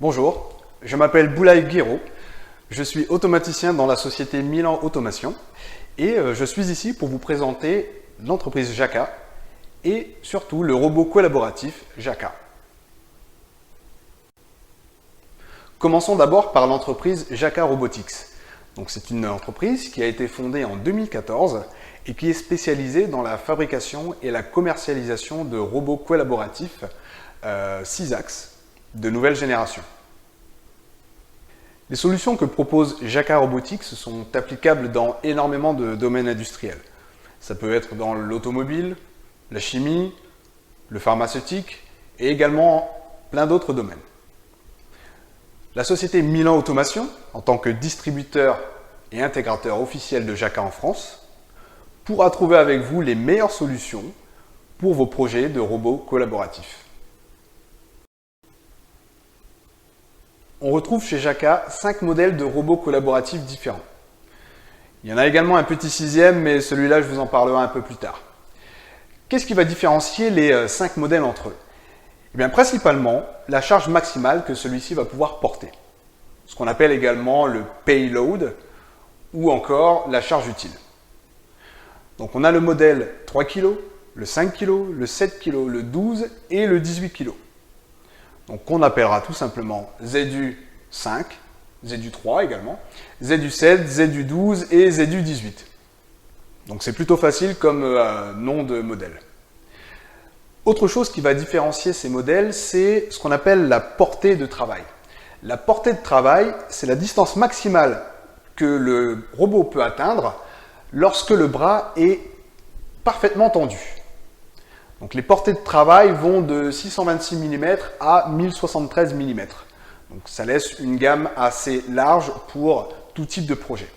Bonjour, je m'appelle Boulaye Guiraud, je suis automaticien dans la société Milan Automation et je suis ici pour vous présenter l'entreprise JACA et surtout le robot collaboratif JACA. Commençons d'abord par l'entreprise JACA Robotics. C'est une entreprise qui a été fondée en 2014 et qui est spécialisée dans la fabrication et la commercialisation de robots collaboratifs 6 axes de nouvelle génération. Les solutions que propose JACA Robotics sont applicables dans énormément de domaines industriels. Ça peut être dans l'automobile, la chimie, le pharmaceutique et également plein d'autres domaines. La société Milan Automation, en tant que distributeur et intégrateur officiel de JACA en France, pourra trouver avec vous les meilleures solutions pour vos projets de robots collaboratifs. On retrouve chez JACA 5 modèles de robots collaboratifs différents. Il y en a également un petit sixième, mais celui-là, je vous en parlerai un peu plus tard. Qu'est-ce qui va différencier les 5 modèles entre eux? Eh bien, principalement, la charge maximale que celui-ci va pouvoir porter. Ce qu'on appelle également le payload ou encore la charge utile. Donc, on a le modèle 3 kg, le 5 kg, le 7 kg, le 12 et le 18 kg. Donc, on appellera tout simplement ZU5, ZU3 également, ZU7, ZU12 et ZU18. Donc, c'est plutôt facile comme nom de modèle. Autre chose qui va différencier ces modèles, c'est ce qu'on appelle la portée de travail. La portée de travail, c'est la distance maximale que le robot peut atteindre lorsque le bras est parfaitement tendu. Donc les portées de travail vont de 626 mm à 1073 mm. Donc ça laisse une gamme assez large pour tout type de projet.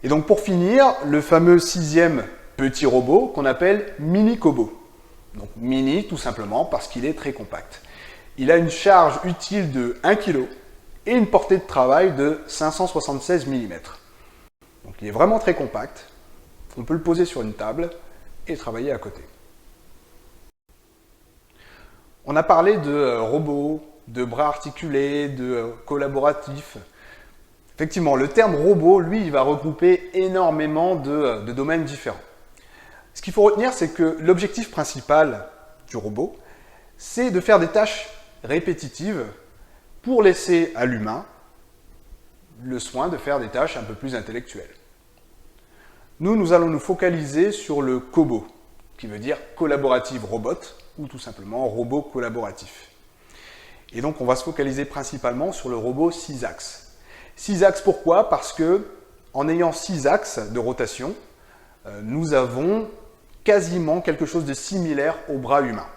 Et donc pour finir, le fameux 6e petit robot qu'on appelle Mini Kobo. Donc mini tout simplement parce qu'il est très compact. Il a une charge utile de 1 kg et une portée de travail de 576 mm. Donc il est vraiment très compact. On peut le poser sur une table et travailler à côté. On a parlé de robots, de bras articulés, de collaboratifs. Effectivement, le terme robot, lui, il va regrouper énormément de domaines différents. Ce qu'il faut retenir, c'est que l'objectif principal du robot, c'est de faire des tâches répétitives pour laisser à l'humain le soin de faire des tâches un peu plus intellectuelles. Nous allons nous focaliser sur le Kobo, qui veut dire collaborative robot, ou tout simplement robot collaboratif. Et donc on va se focaliser principalement sur le robot 6 axes. 6 axes pourquoi? Parce que en ayant 6 axes de rotation, nous avons quasiment quelque chose de similaire au bras humain.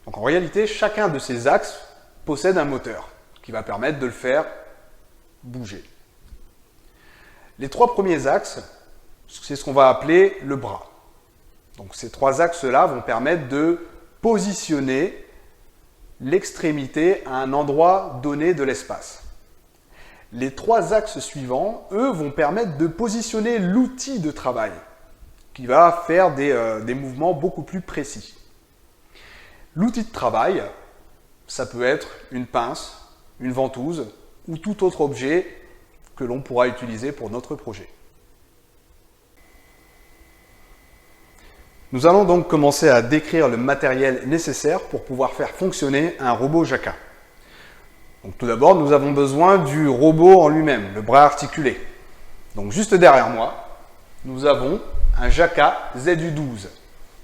Donc en réalité, chacun de ces axes possède un moteur qui va permettre de le faire bouger. Les 3 premiers axes, c'est ce qu'on va appeler le bras. Donc ces 3 axes-là vont permettre de positionner l'extrémité à un endroit donné de l'espace. Les 3 axes suivants, eux, vont permettre de positionner l'outil de travail qui va faire des mouvements beaucoup plus précis. L'outil de travail, ça peut être une pince, une ventouse ou tout autre objet que l'on pourra utiliser pour notre projet. Nous allons donc commencer à décrire le matériel nécessaire pour pouvoir faire fonctionner un robot JACA. Donc, tout d'abord, nous avons besoin du robot en lui-même, le bras articulé. Donc juste derrière moi, nous avons un JACA ZU12.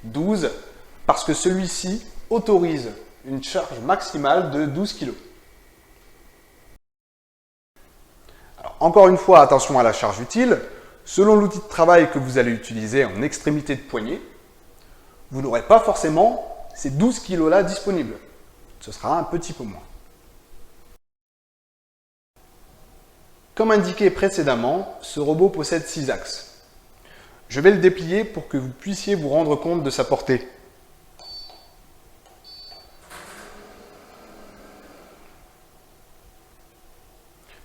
12 parce que celui-ci autorise une charge maximale de 12 kg. Alors, encore une fois, attention à la charge utile. Selon l'outil de travail que vous allez utiliser en extrémité de poignet, vous n'aurez pas forcément ces 12 kg là disponibles. Ce sera un petit peu moins. Comme indiqué précédemment, ce robot possède 6 axes. Je vais le déplier pour que vous puissiez vous rendre compte de sa portée.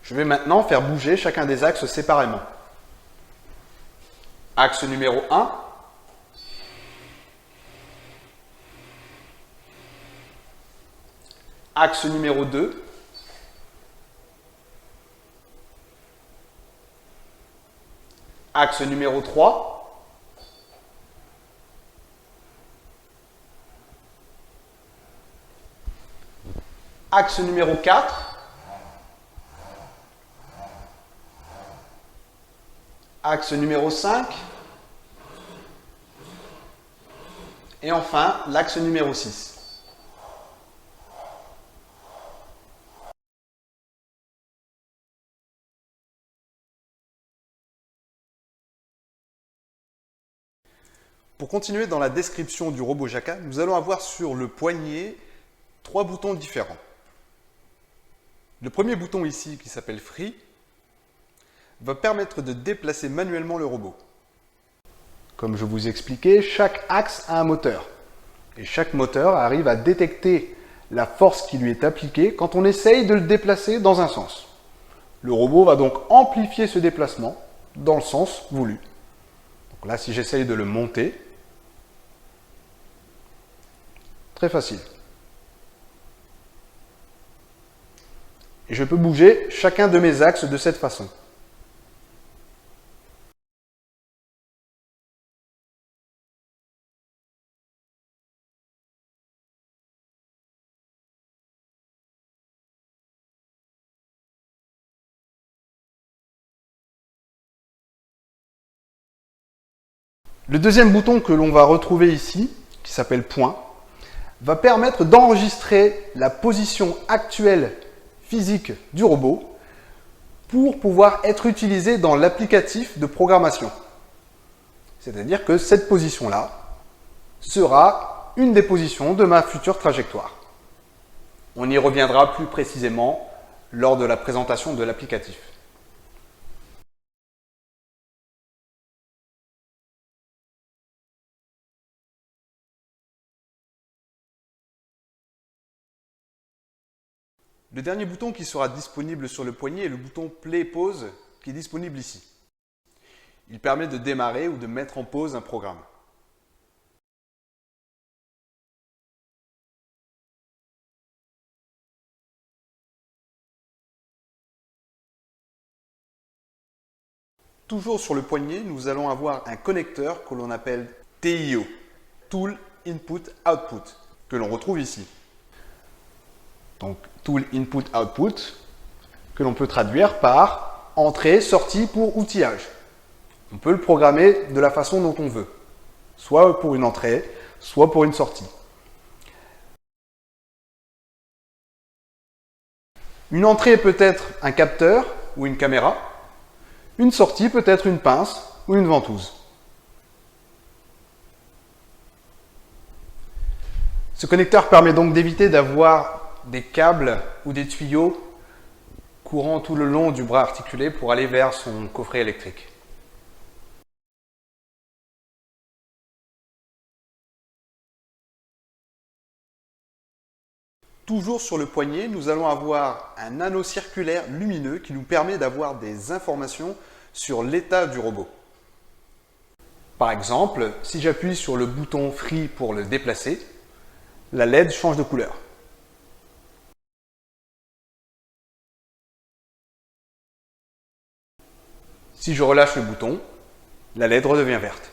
Je vais maintenant faire bouger chacun des axes séparément. Axe numéro 1. axe numéro 2, axe numéro 3, axe numéro 4, axe numéro 5, et enfin l'axe numéro 6. Pour continuer dans la description du robot Jaka, nous allons avoir sur le poignet 3 boutons différents. Le premier bouton ici, qui s'appelle Free, va permettre de déplacer manuellement le robot. Comme je vous expliquais, chaque axe a un moteur. Et chaque moteur arrive à détecter la force qui lui est appliquée quand on essaye de le déplacer dans un sens. Le robot va donc amplifier ce déplacement dans le sens voulu. Donc là, si j'essaye de le monter, très facile. Et je peux bouger chacun de mes axes de cette façon. Le deuxième bouton que l'on va retrouver ici, qui s'appelle Point, va permettre d'enregistrer la position actuelle physique du robot pour pouvoir être utilisé dans l'applicatif de programmation. C'est-à-dire que cette position-là sera une des positions de ma future trajectoire. On y reviendra plus précisément lors de la présentation de l'applicatif. Le dernier bouton qui sera disponible sur le poignet est le bouton Play Pause qui est disponible ici. Il permet de démarrer ou de mettre en pause un programme. Toujours sur le poignet, nous allons avoir un connecteur que l'on appelle TIO, Tool Input Output, que l'on retrouve ici. Donc, Tool Input Output, que l'on peut traduire par entrée, sortie pour outillage. On peut le programmer de la façon dont on veut, soit pour une entrée, soit pour une sortie. Une entrée peut être un capteur ou une caméra. Une sortie peut être une pince ou une ventouse. Ce connecteur permet donc d'éviter d'avoir des câbles ou des tuyaux courant tout le long du bras articulé pour aller vers son coffret électrique. Toujours sur le poignet, nous allons avoir un anneau circulaire lumineux qui nous permet d'avoir des informations sur l'état du robot. Par exemple, si j'appuie sur le bouton Free pour le déplacer, la LED change de couleur. Si je relâche le bouton, la LED redevient verte.